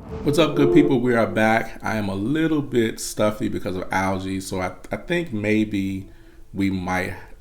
What's up, good people? We are back. I am a little bit stuffy because of algae, so I think maybe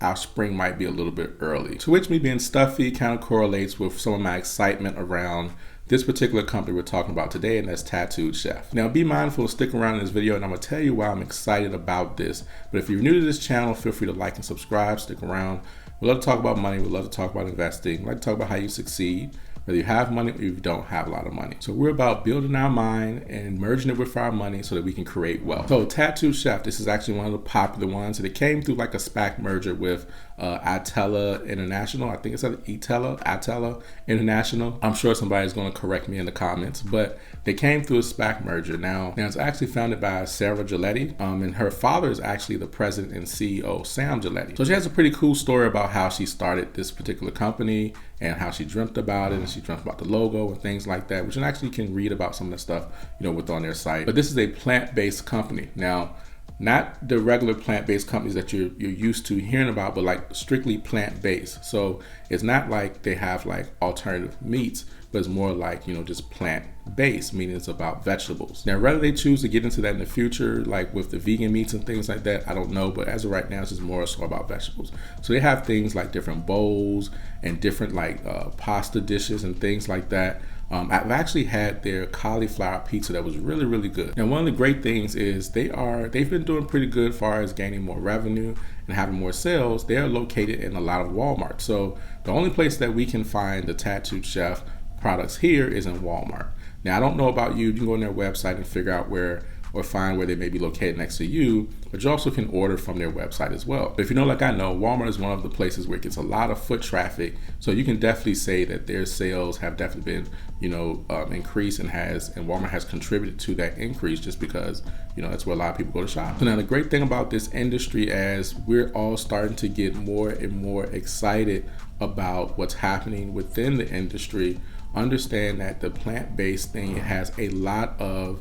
our spring might be a little bit early. To which me being stuffy kind of correlates with some of my excitement around this particular company we're talking about today, and that's Tattooed Chef. Now, be mindful, stick around in this video, and I'm gonna tell you why I'm excited about this. But if you're new to this channel, feel free to like and subscribe, stick around. We love to talk about money, we love to talk about investing, we like to talk about how you succeed, whether you have money or you don't have a lot of money. So we're about building our mind and merging it with our money so that we can create wealth. So Tattooed Chef, this is actually one of the popular ones. And it came through like a SPAC merger with Atella International. I think it's Atella International. I'm sure somebody's gonna correct me in the comments, but they came through a SPAC merger. Now it's actually founded by Sarah Gilletti, and her father is actually the president and CEO, Sam Gilletti. So she has a pretty cool story about how she started this particular company and how she dreamt about it, and she dreamt about the logo and things like that, which you actually can read about some of the stuff, with on their site. But this is a plant-based company. Now, not the regular plant-based companies that you're used to hearing about, but like strictly plant-based. So it's not like they have like alternative meats, but it's more like, just plant-based, meaning it's about vegetables. Now, whether they choose to get into that in the future, like with the vegan meats and things like that, I don't know. But as of right now, it's just more so about vegetables. So they have things like different bowls and different like pasta dishes and things like that. I've actually had their cauliflower pizza that was really, really good. Now, one of the great things is they've been doing pretty good as far as gaining more revenue and having more sales. They are located in a lot of Walmart. So the only place that we can find the Tattooed Chef products here is in Walmart. Now, I don't know about you. You can go on their website and figure out or find where they may be located next to you, but you also can order from their website as well. But if you know, like I know, Walmart is one of the places where it gets a lot of foot traffic, so you can definitely say that their sales have definitely been, increased, and Walmart has contributed to that increase just because, that's where a lot of people go to shop. So now the great thing about this industry, as we're all starting to get more and more excited about what's happening within the industry, understand that the plant-based thing has a lot of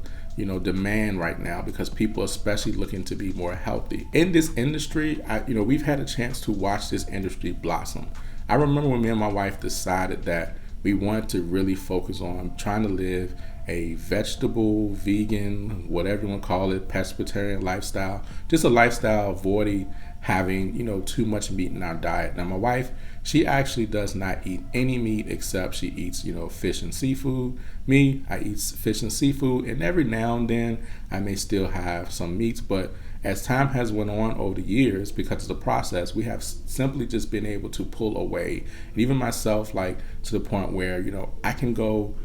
demand right now because people are especially looking to be more healthy. In this industry, we've had a chance to watch this industry blossom. I remember when me and my wife decided that we wanted to really focus on trying to live a vegetable, vegan, whatever you want to call it, pescatarian lifestyle, just a lifestyle avoiding having, too much meat in our diet. Now, my wife, she actually does not eat any meat except she eats, fish and seafood. Me, I eat fish and seafood, and every now and then I may still have some meats, but as time has went on over the years, because of the process, we have simply just been able to pull away. And even myself, like to the point where, I can go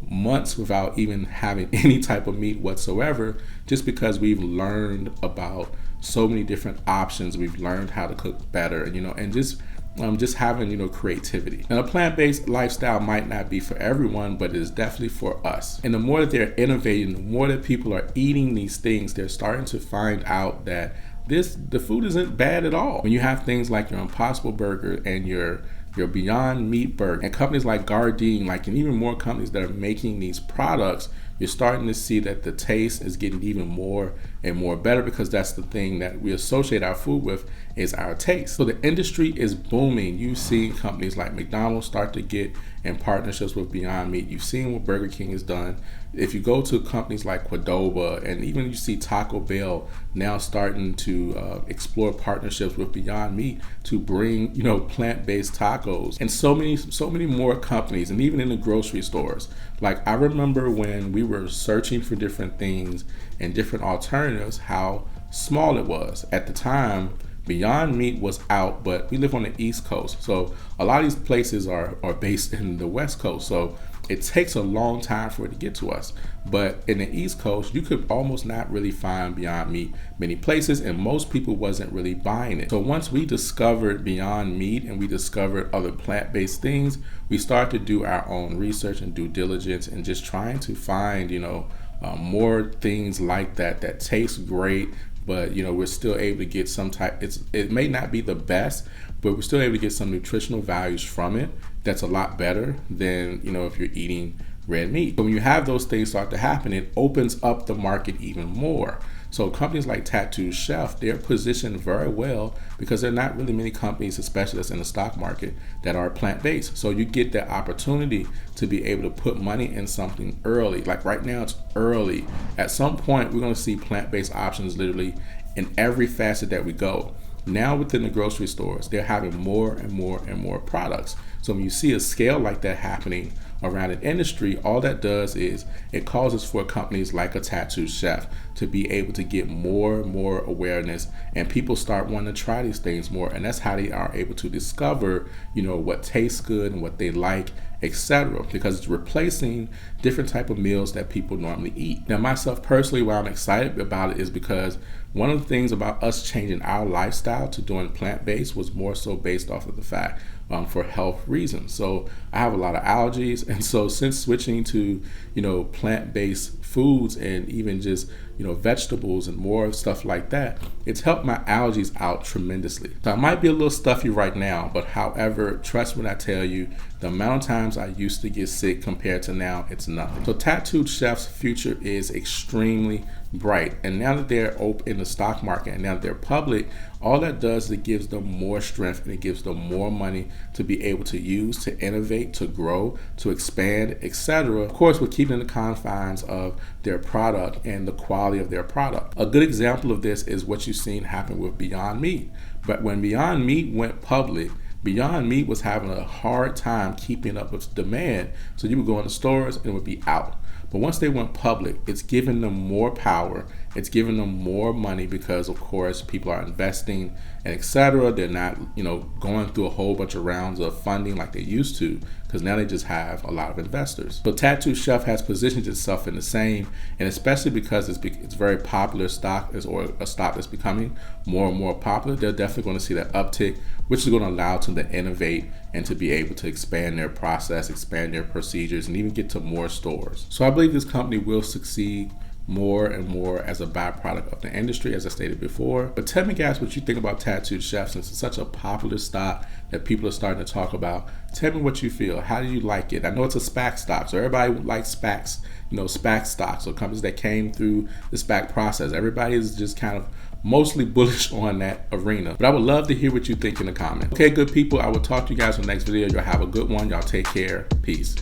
months without even having any type of meat whatsoever, just because we've learned about so many different options. We've learned how to cook better, and just having creativity. Now, a plant-based lifestyle might not be for everyone, but it is definitely for us. And the more that they're innovating, the more that people are eating these things, they're starting to find out that the food isn't bad at all. When you have things like your Impossible Burger and your Beyond Meat burger, and companies like Gardein, and even more companies that are making these products, you're starting to see that the taste is getting even more and more better, because that's the thing that we associate our food with, is our taste. So the industry is booming. You've seen companies like McDonald's start to get in partnerships with Beyond Meat. You've seen what Burger King has done. If you go to companies like Qdoba, and even you see Taco Bell now starting to explore partnerships with Beyond Meat to bring, plant-based tacos, and so many more companies, and even in the grocery stores. Like, I remember when we were searching for different things and different alternatives, how small it was. At the time, Beyond Meat was out, but we live on the East Coast. So a lot of these places are based in the West Coast. So it takes a long time for it to get to us. But in the East Coast, you could almost not really find Beyond Meat many places, and most people wasn't really buying it. So once we discovered Beyond Meat and we discovered other plant-based things, we started to do our own research and due diligence, and just trying to find, more things like that taste great, but we're still able to get some type. It may not be the best, but we're still able to get some nutritional values from it that's a lot better than if you're eating red meat. But when you have those things start to happen, it opens up the market even more. So companies like Tattooed Chef, they're positioned very well because there are not really many companies, especially that's in the stock market, that are plant-based. So you get that opportunity to be able to put money in something early. Like right now, it's early. At some point, we're going to see plant-based options literally in every facet that we go. Now within the grocery stores, they're having more and more and more products. So when you see a scale like that happening around an industry, all that does is it causes for companies like a Tattooed Chef to be able to get more and more awareness, and people start wanting to try these things more, and that's how they are able to discover, what tastes good and what they like, etc., because it's replacing different type of meals that people normally eat. Now myself personally, why I'm excited about it is because one of the things about us changing our lifestyle to doing plant-based was more so based off of the fact for health reasons. So I have a lot of allergies, and so since switching to plant-based foods and even just vegetables and more stuff like that, it's helped my allergies out tremendously. So I might be a little stuffy right now, but however, trust me when I tell you, the amount of times I used to get sick compared to now, it's nothing. So Tattooed Chef's future is extremely bright, and now that they're open in the stock market and now that they're public, all that does is it gives them more strength and it gives them more money to be able to use to innovate, to grow, to expand, etc. Of course, we're keeping the confines of their product and the quality of their product. A good example of this is what you've seen happen with Beyond Meat. But when Beyond Meat went public, Beyond Meat was having a hard time keeping up with demand. So you would go in the stores and it would be out. But once they went public, it's given them more power. It's giving them more money because, of course, people are investing and etc. They're not, going through a whole bunch of rounds of funding like they used to, because now they just have a lot of investors. So Tattooed Chef has positioned itself in the same, and especially because it's very popular stock, or a stock that's becoming more and more popular, they're definitely going to see that uptick, which is going to allow them to innovate and to be able to expand their process, expand their procedures, and even get to more stores. So I believe this company will succeed more and more as a byproduct of the industry, as I stated before. But tell me guys what you think about Tattooed Chef, since it's such a popular stock that people are starting to talk about. Tell me what you feel. How do you like it? I know it's a SPAC stock, so everybody likes SPACs, SPAC stocks, or companies that came through the SPAC process. Everybody is just kind of mostly bullish on that arena. But I would love to hear what you think in the comments. Okay, good people, I will talk to you guys in the next video. Y'all have a good one. Y'all take care. Peace.